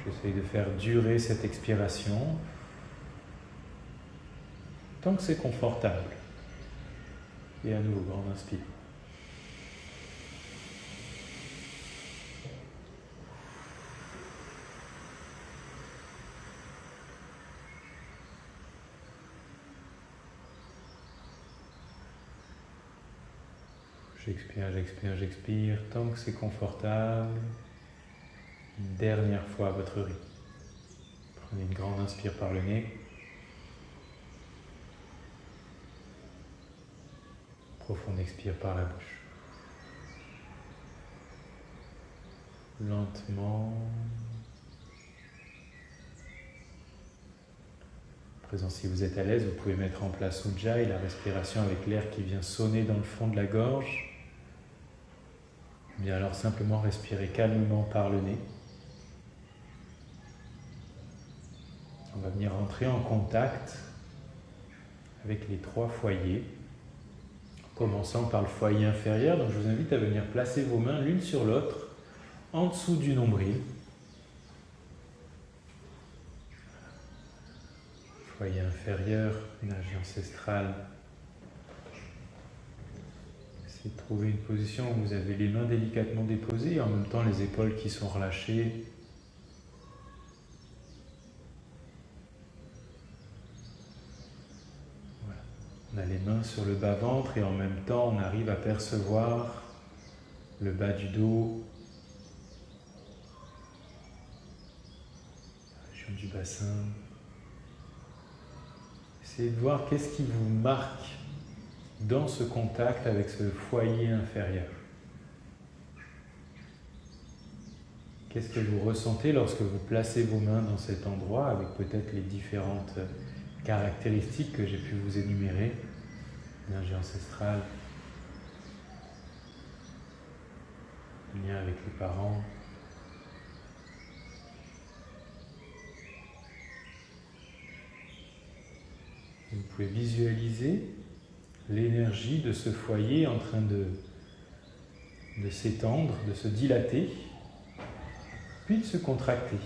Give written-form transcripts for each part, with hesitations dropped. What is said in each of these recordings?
J'essaye de faire durer cette expiration tant que c'est confortable. Et à nouveau, grand inspire. J'expire, j'expire, j'expire, tant que c'est confortable. Une dernière fois à votre rythme. Prenez une grande inspire par le nez. Profonde expire par la bouche. Lentement. À présent, si vous êtes à l'aise, vous pouvez mettre en place Ujjayi, la respiration avec l'air qui vient sonner dans le fond de la gorge. Bien alors simplement respirer calmement par le nez. On va venir entrer en contact avec les 3 foyers, commençant par le foyer inférieur. Donc je vous invite à venir placer vos mains l'une sur l'autre, en dessous du nombril. Foyer inférieur, énergie ancestrale. Essayez de trouver une position où vous avez les mains délicatement déposées et en même temps les épaules qui sont relâchées. Voilà. On a les mains sur le bas-ventre et en même temps on arrive à percevoir le bas du dos, la région du bassin. Essayez de voir qu'est-ce qui vous marque dans ce contact avec ce foyer inférieur. Qu'est-ce que vous ressentez lorsque vous placez vos mains dans cet endroit avec peut-être les différentes caractéristiques que j'ai pu vous énumérer, énergie ancestrale, lien avec les parents. Vous pouvez visualiser l'énergie de ce foyer en train de s'étendre, de se dilater, puis de se contracter.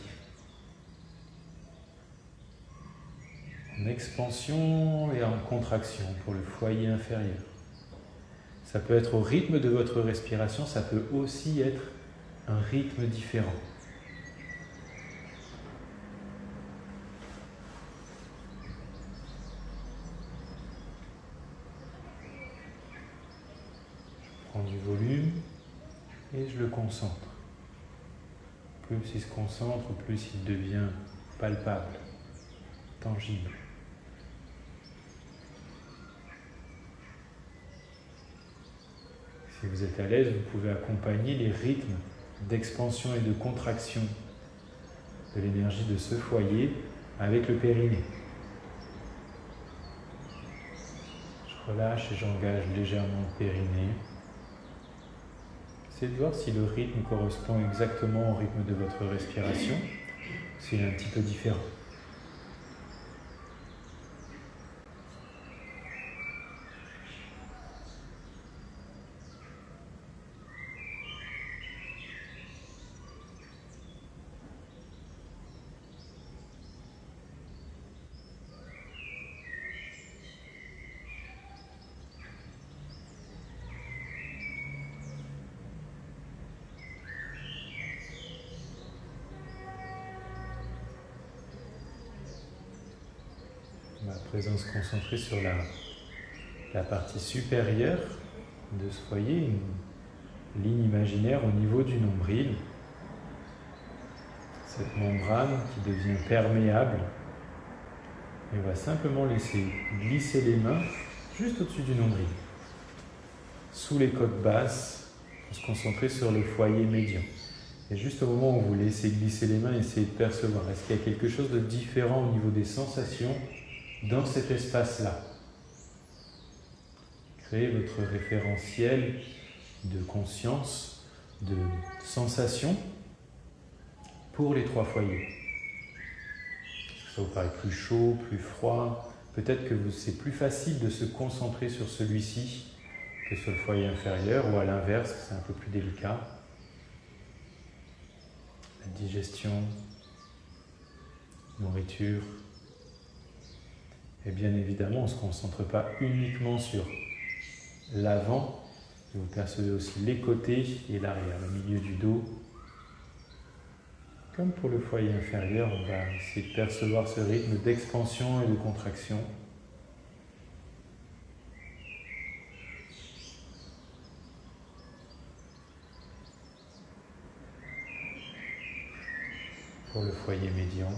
En expansion et en contraction pour le foyer inférieur. Ça peut être au rythme de votre respiration, ça peut aussi être un rythme différent. Je prends du volume et je le concentre. Plus il se concentre, plus il devient palpable, tangible. Si vous êtes à l'aise, vous pouvez accompagner les rythmes d'expansion et de contraction de l'énergie de ce foyer avec le périnée. Je relâche et j'engage légèrement le périnée. Essayez de voir si le rythme correspond exactement au rythme de votre respiration, s'il est un petit peu différent. On va à présent se concentrer sur la partie supérieure de ce foyer, une ligne imaginaire au niveau du nombril. Cette membrane qui devient perméable. Et on va simplement laisser glisser les mains juste au-dessus du nombril. Sous les côtes basses, pour se concentrer sur le foyer médian. Et juste au moment où vous laissez glisser les mains, essayez de percevoir. Est-ce qu'il y a quelque chose de différent au niveau des sensations dans cet espace-là? Créez votre référentiel de conscience, de sensation pour les 3 foyers. Ça vous paraît plus chaud, plus froid. Peut-être que c'est plus facile de se concentrer sur celui-ci que sur le foyer inférieur, ou à l'inverse, c'est un peu plus délicat. La digestion, nourriture. Et bien évidemment, on ne se concentre pas uniquement sur l'avant, vous percevez aussi les côtés et l'arrière, le milieu du dos. Comme pour le foyer inférieur, on va essayer de percevoir ce rythme d'expansion et de contraction. Pour le foyer médian.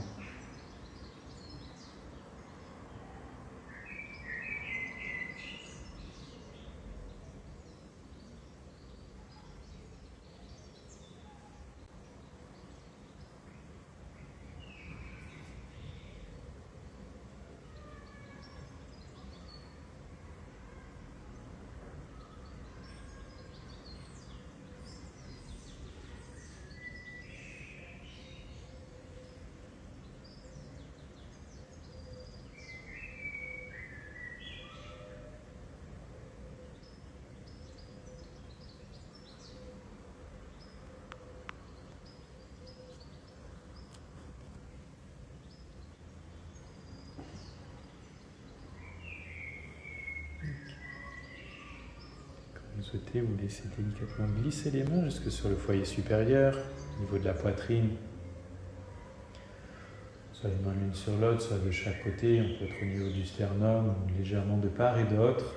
Vous souhaitez, vous laissez délicatement glisser les mains jusque sur le foyer supérieur, au niveau de la poitrine. Soit les mains l'une sur l'autre, soit de chaque côté. On peut être au niveau du sternum, ou légèrement de part et d'autre.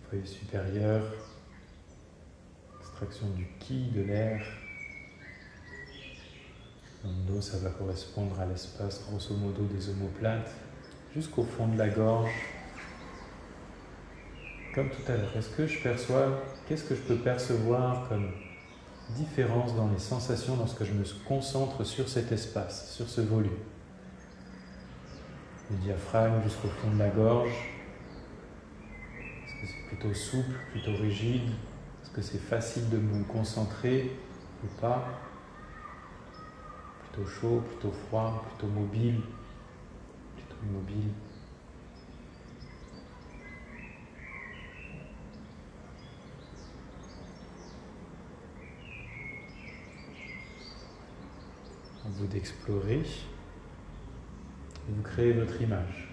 Foyer supérieur, extraction du ki, de l'air. Dans le dos, ça va correspondre à l'espace grosso modo des omoplates, jusqu'au fond de la gorge. Comme tout à l'heure, qu'est-ce que je peux percevoir comme différence dans les sensations lorsque je me concentre sur cet espace, sur ce volume? Le diaphragme jusqu'au fond de la gorge. Est-ce que c'est plutôt souple, plutôt rigide? Est-ce que c'est facile de me concentrer ou pas? Plutôt chaud, plutôt froid, plutôt mobile, plutôt immobile? À vous d'explorer et vous créez votre image.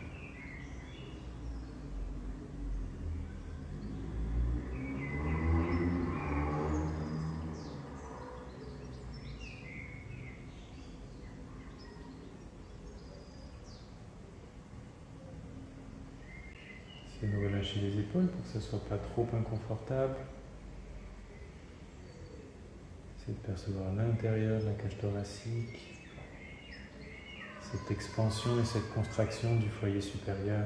Essayez de relâcher les épaules pour que ce ne soit pas trop inconfortable. Essayez de percevoir l'intérieur de la cage thoracique, cette expansion et cette contraction du foyer supérieur.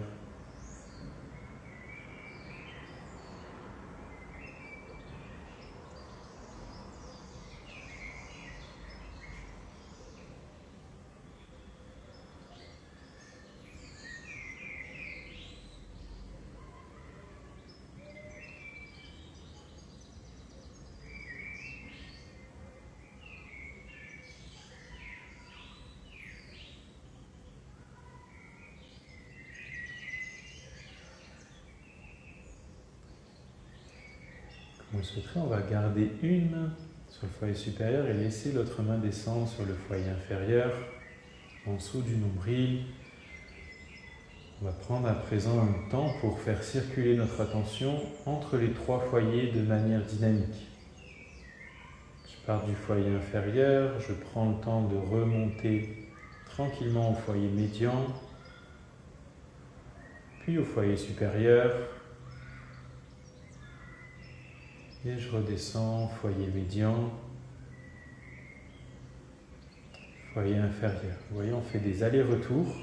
Vous le souhaiterez, on va garder une main sur le foyer supérieur et laisser l'autre main descendre sur le foyer inférieur, en dessous du nombril. On va prendre à présent un temps pour faire circuler notre attention entre les trois foyers de manière dynamique. Je pars du foyer inférieur, je prends le temps de remonter tranquillement au foyer médian, puis au foyer supérieur. Et je redescends, foyer médian, foyer inférieur. Vous voyez, on fait des allers-retours,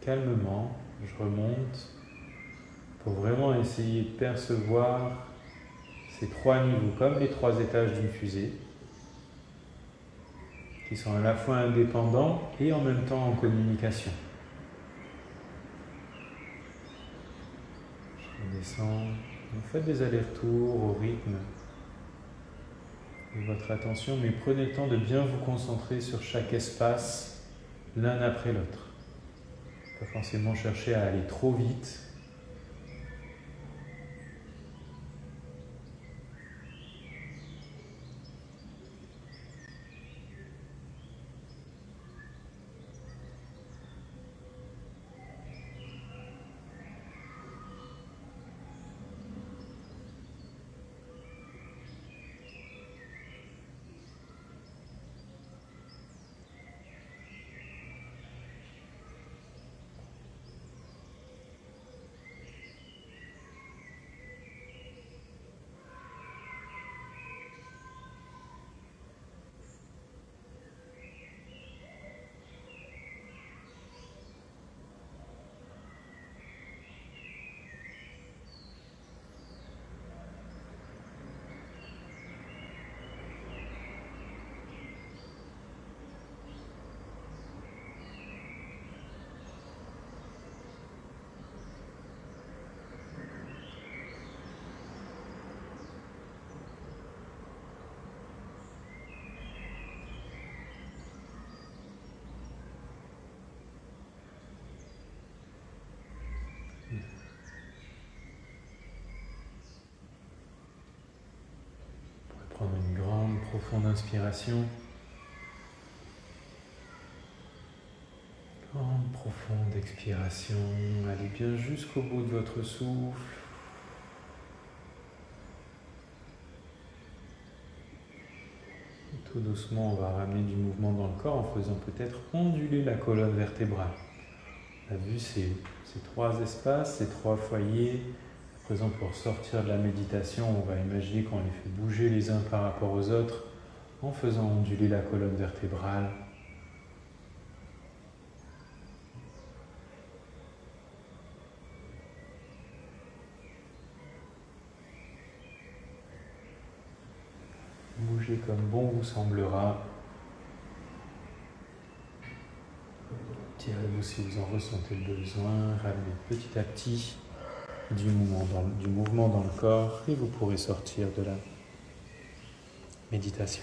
calmement, je remonte, pour vraiment essayer de percevoir ces trois niveaux, comme les trois étages d'une fusée, qui sont à la fois indépendants et en même temps en communication. Je redescends. Vous faites des allers-retours au rythme de votre attention, mais prenez le temps de bien vous concentrer sur chaque espace, l'un après l'autre. Pas forcément chercher à aller trop vite. profonde inspiration. Grande, profonde expiration. Allez bien jusqu'au bout de votre souffle. Et tout doucement, on va ramener du mouvement dans le corps en faisant peut-être onduler la colonne vertébrale. On a vu ces trois espaces, ces trois foyers. À présent, pour sortir de la méditation, on va imaginer qu'on les fait bouger les uns par rapport aux autres en faisant onduler la colonne vertébrale. Bougez comme bon vous semblera. Tirez-vous si vous en ressentez le besoin. Ramenez petit à petit du mouvement dans le corps et vous pourrez sortir de la méditation.